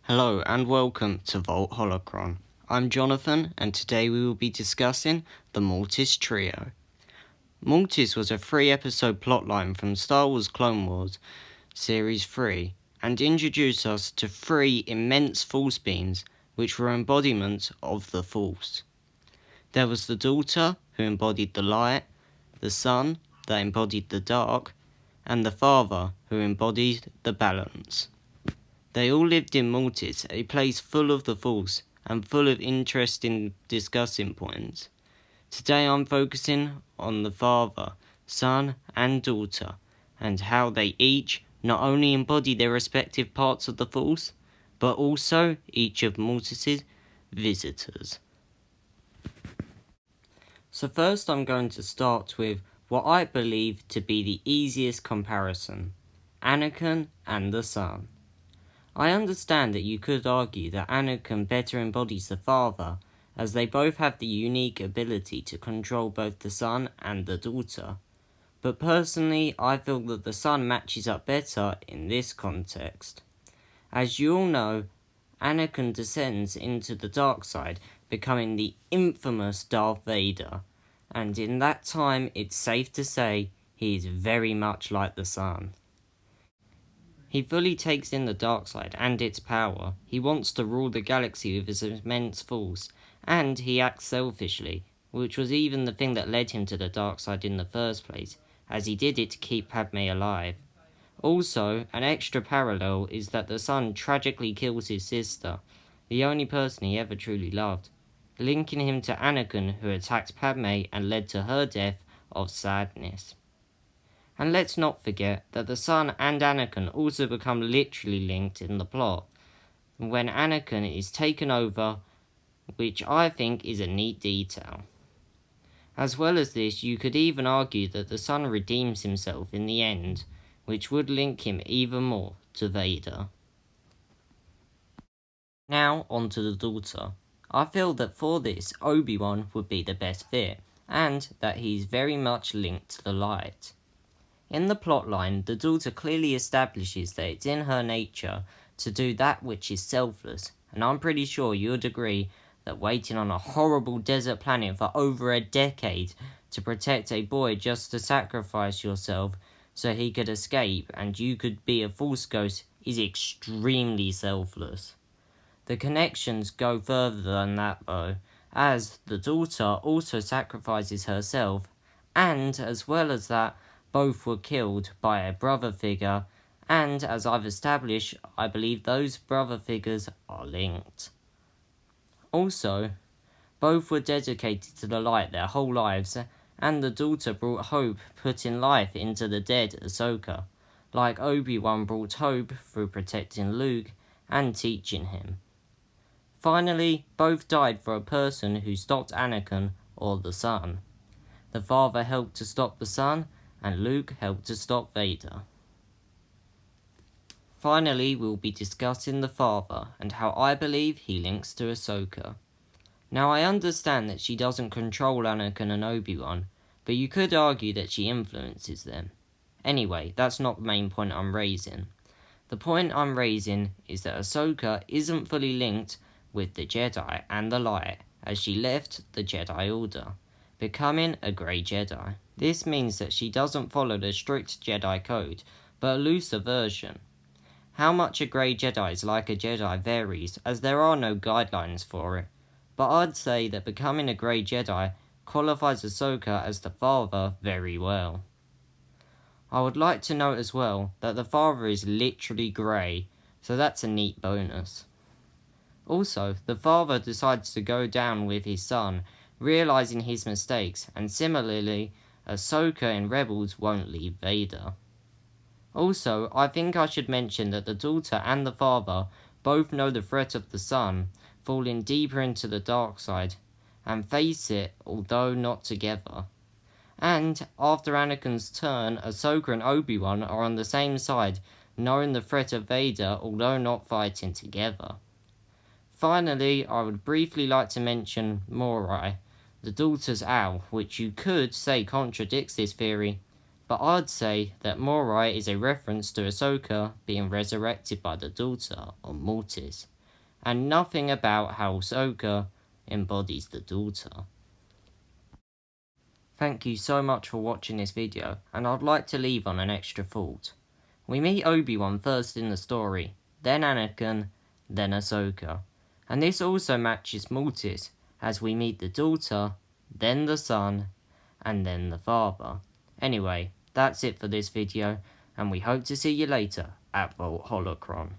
Hello and welcome to Vault Holocron. I'm Jonathan and today we will be discussing the Mortis trio. Mortis was a 3-episode plotline from Star Wars Clone Wars Series 3 and introduced us to 3 immense force beings which were embodiments of the Force. There was the daughter who embodied the light, the son that embodied the dark, and the father who embodied the balance. They all lived in Mortis, a place full of the Force and full of interesting discussing points. Today I'm focusing on the father, son and daughter, and how they each not only embody their respective parts of the Force, but also each of Mortis's visitors. So first I'm going to start with what I believe to be the easiest comparison, Anakin and the son. I understand that you could argue that Anakin better embodies the father, as they both have the unique ability to control both the son and the daughter. But personally, I feel that the son matches up better in this context. As you all know, Anakin descends into the dark side, becoming the infamous Darth Vader, and in that time it's safe to say he is very much like the son. He fully takes in the dark side and its power. He wants to rule the galaxy with his immense force, and he acts selfishly, which was even the thing that led him to the dark side in the first place, as he did it to keep Padme alive. Also, an extra parallel is that the son tragically kills his sister, the only person he ever truly loved, linking him to Anakin, who attacked Padme and led to her death of sadness. And let's not forget that the son and Anakin also become literally linked in the plot, when Anakin is taken over, which I think is a neat detail. As well as this, you could even argue that the son redeems himself in the end, which would link him even more to Vader. Now on to the daughter. I feel that for this, ObiWan would be the best fit, and that he's very much linked to the light. In the plotline, the daughter clearly establishes that it's in her nature to do that which is selfless, and I'm pretty sure you'd agree that waiting on a horrible desert planet for over a decade to protect a boy just to sacrifice yourself so he could escape and you could be a Force ghost is extremely selfless. The connections go further than that though, as the daughter also sacrifices herself, and as well as that, both were killed by a brother figure, and as I've established, I believe those brother figures are linked. Also, both were dedicated to the light their whole lives, and the daughter brought hope, putting life into the dead Ahsoka, like Obi-Wan brought hope through protecting Luke and teaching him. Finally, both died for a person who stopped Anakin or the son. The father helped to stop the son, and Luke helped to stop Vader. Finally, we'll be discussing the father and how I believe he links to Ahsoka. Now I understand that she doesn't control Anakin and Obi-Wan, but you could argue that she influences them. Anyway, that's not the main point I'm raising. The point I'm raising is that Ahsoka isn't fully linked with the Jedi and the light, as she left the Jedi Order, becoming a Grey Jedi. This means that she doesn't follow the strict Jedi code, but a looser version. How much a Grey Jedi is like a Jedi varies, as there are no guidelines for it, but I'd say that becoming a Grey Jedi qualifies Ahsoka as the father very well. I would like to note as well that the father is literally grey, so that's a neat bonus. Also, the father decides to go down with his son, realizing his mistakes, and similarly, Ahsoka in Rebels won't leave Vader. Also, I think I should mention that the daughter and the father both know the threat of the son, falling deeper into the dark side, and face it, although not together. And, after Anakin's turn, Ahsoka and Obi-Wan are on the same side, knowing the threat of Vader, although not fighting together. Finally, I would briefly like to mention Mortis, the daughter's owl, which you could say contradicts this theory, but I'd say that Mortis is a reference to Ahsoka being resurrected by the daughter on Mortis, and nothing about how Ahsoka embodies the daughter. Thank you so much for watching this video, and I'd like to leave on an extra thought. We meet Obi-Wan first in the story, then Anakin, then Ahsoka. And this also matches Mortis, as we meet the daughter, then the son, and then the father. Anyway, that's it for this video, and we hope to see you later at Vault Holocron.